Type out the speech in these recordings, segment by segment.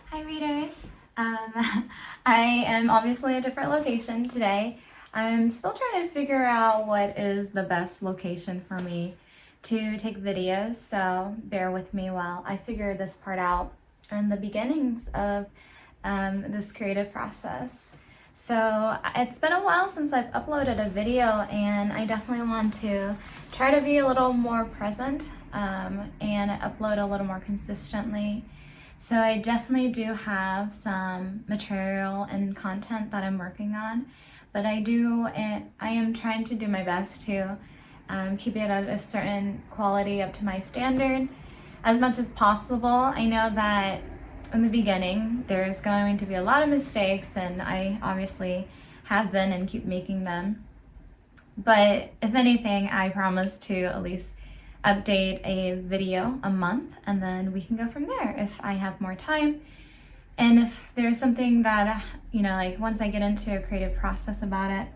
Hi readers. I am obviously a different location today. I'm still trying to figure out what is the best location for me to take videos, so bear with me while I figure this part out in the beginnings of this creative process. So it's been a while since I've uploaded a video, and I definitely want to try to be a little more present and upload a little more consistently. So I definitely do have some material and content that I'm working on, but I am trying to do my best to keep it at a certain quality up to my standard as much as possible. I know that in the beginning there's going to be a lot of mistakes, and I obviously have been and keep making them. But if anything, I promise to at least update a video a month, and then we can go from there if I have more time. And if there's something that, like once I get into a creative process about it,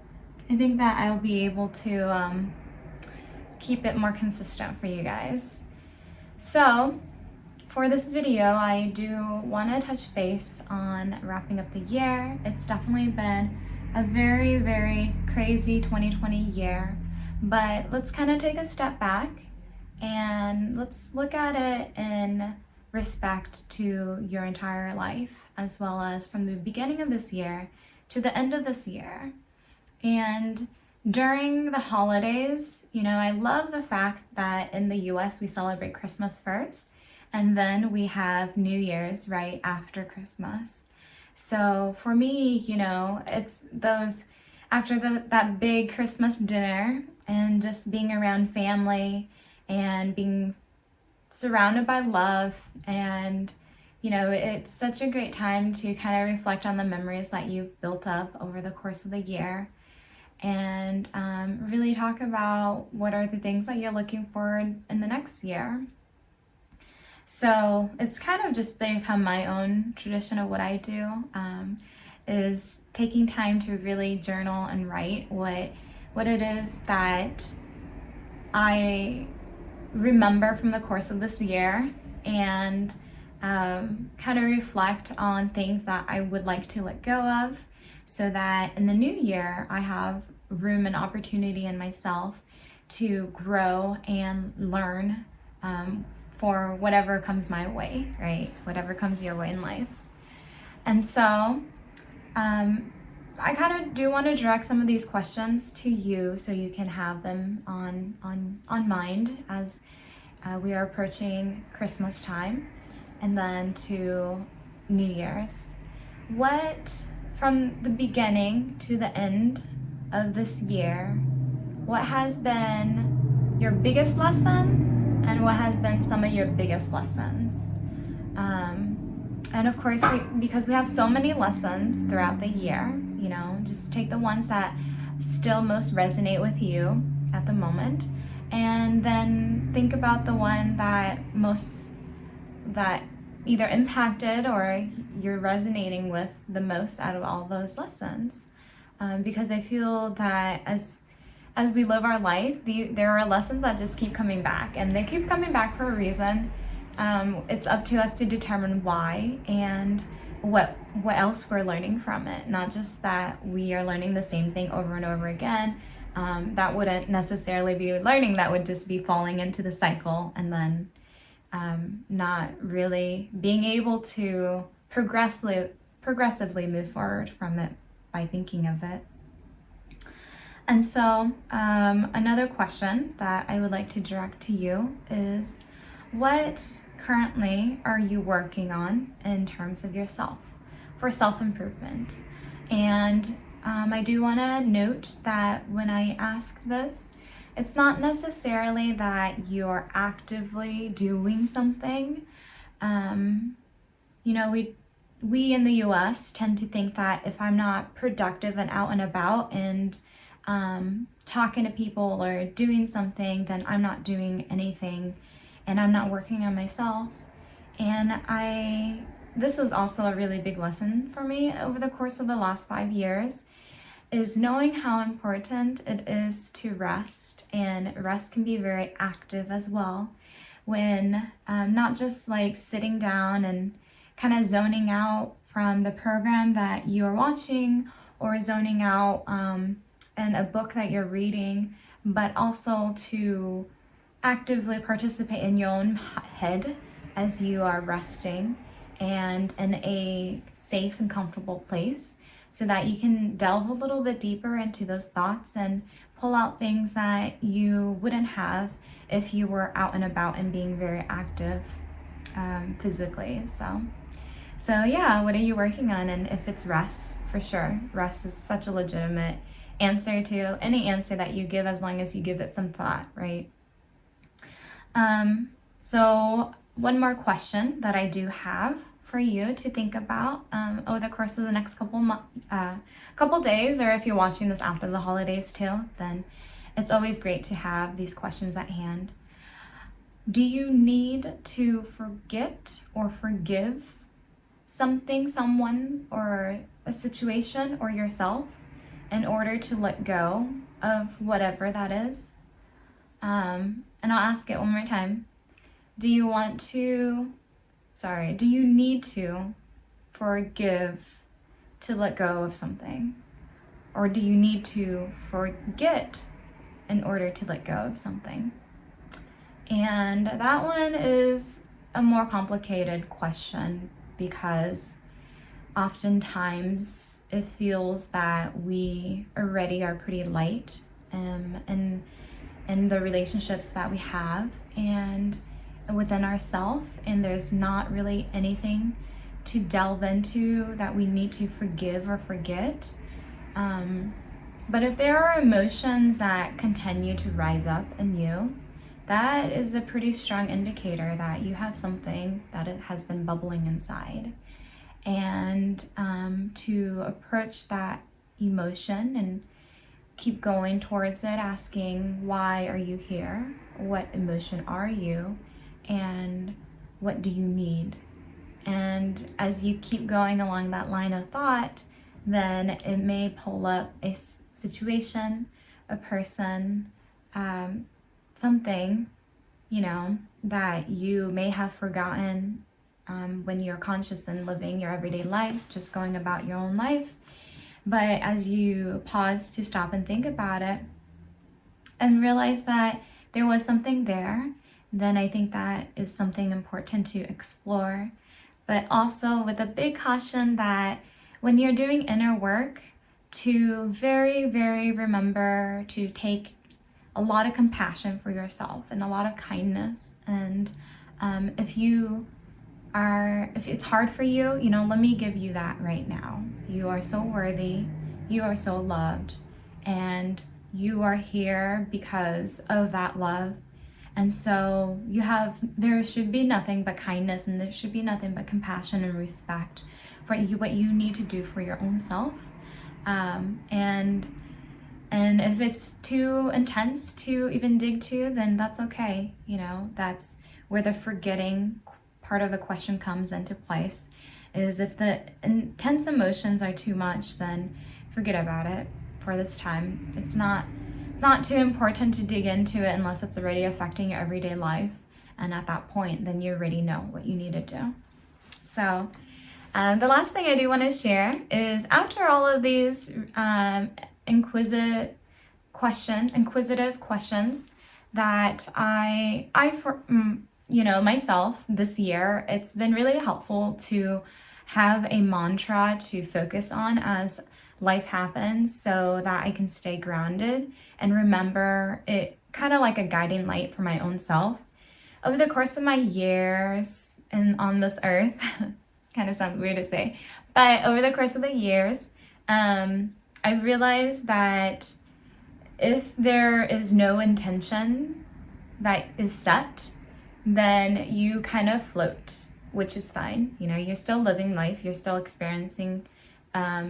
I think that I'll be able to keep it more consistent for you guys. So for this video, I do want to touch base on wrapping up the year. It's definitely been a very, very crazy 2020 year, but let's kind of take a step back and let's look at it in respect to your entire life, as well as from the beginning of this year to the end of this year. And during the holidays, I love the fact that in the US we celebrate Christmas first, and then we have New Year's right after Christmas. So for me, it's those after that big Christmas dinner and just being around family and being surrounded by love, and it's such a great time to kind of reflect on the memories that you've built up over the course of the year, and really talk about what are the things that you're looking forward in the next year. So it's kind of just become my own tradition of what I do, is taking time to really journal and write what it is that I remember from the course of this year, and kind of reflect on things that I would like to let go of, so that in the new year I have room and opportunity in myself to grow and learn for whatever comes my way, right? Whatever comes your way in life. And so I kind of do want to direct some of these questions to you so you can have them on mind as we are approaching Christmas time and then to New Year's. What, from the beginning to the end of this year, what has been your biggest lesson and what has been some of your biggest lessons? And of course, because we have so many lessons throughout the year, just take the ones that still most resonate with you at the moment, and then think about the one that either impacted or you're resonating with the most out of all those lessons. Because I feel that as we live our life, there are lessons that just keep coming back, and they keep coming back for a reason. It's up to us to determine why and what else we're learning from it. Not just that we are learning the same thing over and over again. That wouldn't necessarily be learning. That would just be falling into the cycle, and then not really being able to progressively move forward from it by thinking of it. And so another question that I would like to direct to you is, what currently are you working on in terms of yourself for self-improvement? And I do want to note that when I ask this, it's not necessarily that you're actively doing something. We in the US tend to think that if I'm not productive and out and about and talking to people or doing something, then I'm not doing anything and I'm not working on myself. And this was also a really big lesson for me over the course of the last 5 years, is knowing how important it is to rest. And rest can be very active as well, when not just like sitting down and kind of zoning out from the program that you're watching, or zoning out in a book that you're reading, but also to actively participate in your own head as you are resting and in a safe and comfortable place, so that you can delve a little bit deeper into those thoughts and pull out things that you wouldn't have if you were out and about and being very active physically. So yeah, what are you working on? And if it's rest, for sure, rest is such a legitimate answer to any answer that you give, as long as you give it some thought, right? So one more question that I do have for you to think about over the course of the next couple days, or if you're watching this after the holidays too, then it's always great to have these questions at hand. Do you need to forget or forgive something, someone, or a situation, or yourself in order to let go of whatever that is? And I'll ask it one more time. Do you need to forgive to let go of something? Or do you need to forget in order to let go of something? And that one is a more complicated question, because oftentimes it feels that we already are pretty light in the relationships that we have and within ourselves, and there's not really anything to delve into that we need to forgive or forget. But if there are emotions that continue to rise up in you, that is a pretty strong indicator that you have something that has been bubbling inside. And to approach that emotion and keep going towards it, asking, why are you here? What emotion are you? And what do you need? And as you keep going along that line of thought, then it may pull up a situation, a person, something, that you may have forgotten when you're conscious and living your everyday life, just going about your own life. But as you pause to stop and think about it and realize that there was something there, then I think that is something important to explore. But also with a big caution that when you're doing inner work, to very, very remember to take a lot of compassion for yourself and a lot of kindness. And if it's hard for you, let me give you that right now. You are so worthy, you are so loved, and you are here because of that love. And so there should be nothing but kindness, and there should be nothing but compassion and respect for what you need to do for your own self. And if it's too intense to even dig to, then that's okay. That's where the forgetting part of the question comes into place, is if the intense emotions are too much, then forget about it for this time. It's not too important to dig into it unless it's already affecting your everyday life. And at that point, then you already know what you need to do. So the last thing I do want to share is, after all of these inquisitive questions that I myself this year, it's been really helpful to have a mantra to focus on as life happens, so that I can stay grounded and remember it, kind of like a guiding light for my own self. Over the course of my years on this earth, it kind of sounds weird to say, but over the course of the years, I've realized that if there is no intention that is set, then you kind of float, which is fine. You're still living life, you're still experiencing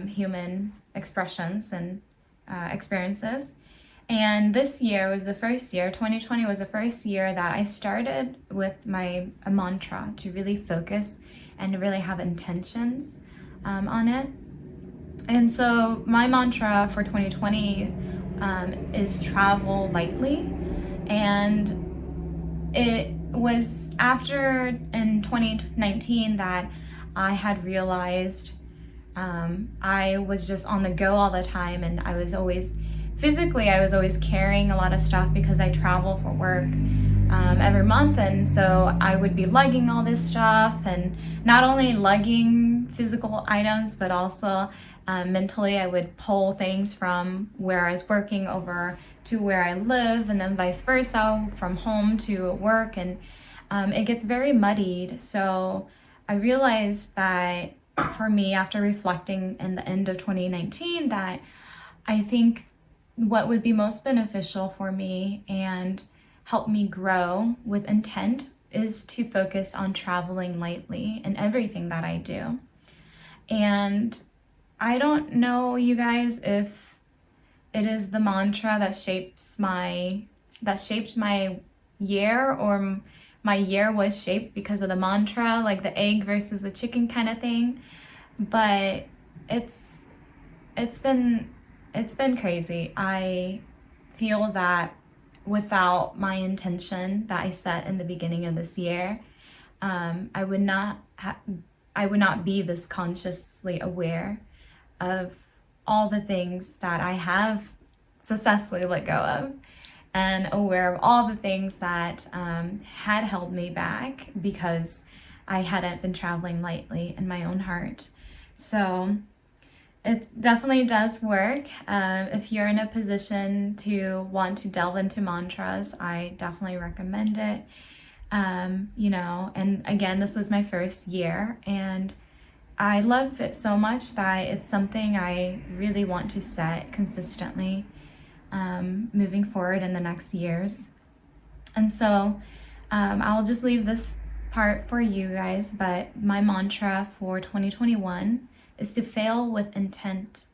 human expressions and experiences. And this year was the first year, 2020 was the first year that I started with a mantra to really focus and to really have intentions on it. And so my mantra for 2020 is travel lightly. And it was after in 2019 that I had realized I was just on the go all the time, and I was always carrying a lot of stuff because I travel for work every month, and so I would be lugging all this stuff, and not only lugging physical items, but also mentally I would pull things from where I was working over to where I live, and then vice versa, from home to work, and it gets very muddied. So I realized that for me, after reflecting in the end of 2019, that I think what would be most beneficial for me and help me grow with intent is to focus on traveling lightly in everything that I do. And I don't know, you guys, if it is the mantra that shaped my year, or my year was shaped because of the mantra, like the egg versus the chicken kind of thing. But it's been crazy. I feel that without my intention that I set in the beginning of this year, I would not be this consciously aware of all the things that I have successfully let go of, and aware of all the things that had held me back because I hadn't been traveling lightly in my own heart. So it definitely does work. If you're in a position to want to delve into mantras, I definitely recommend it. And again, this was my first year, and I love it so much that it's something I really want to set consistently moving forward in the next years. And so I'll just leave this part for you guys, but my mantra for 2021 is to fail with intent.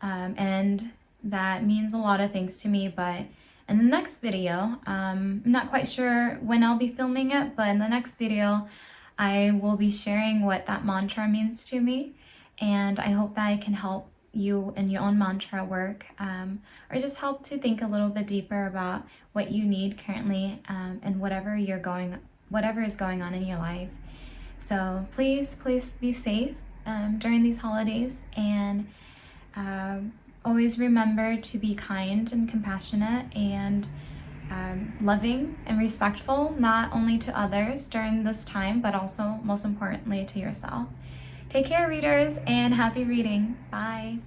And that means a lot of things to me, but in the next video, I'm not quite sure when I'll be filming it, but in the next video, I will be sharing what that mantra means to me, and I hope that I can help you in your own mantra work, or just help to think a little bit deeper about what you need currently, and whatever is going on in your life. So please be safe during these holidays, and always remember to be kind and compassionate and loving and respectful, not only to others during this time, but also most importantly to yourself. Take care, readers, and happy reading. Bye.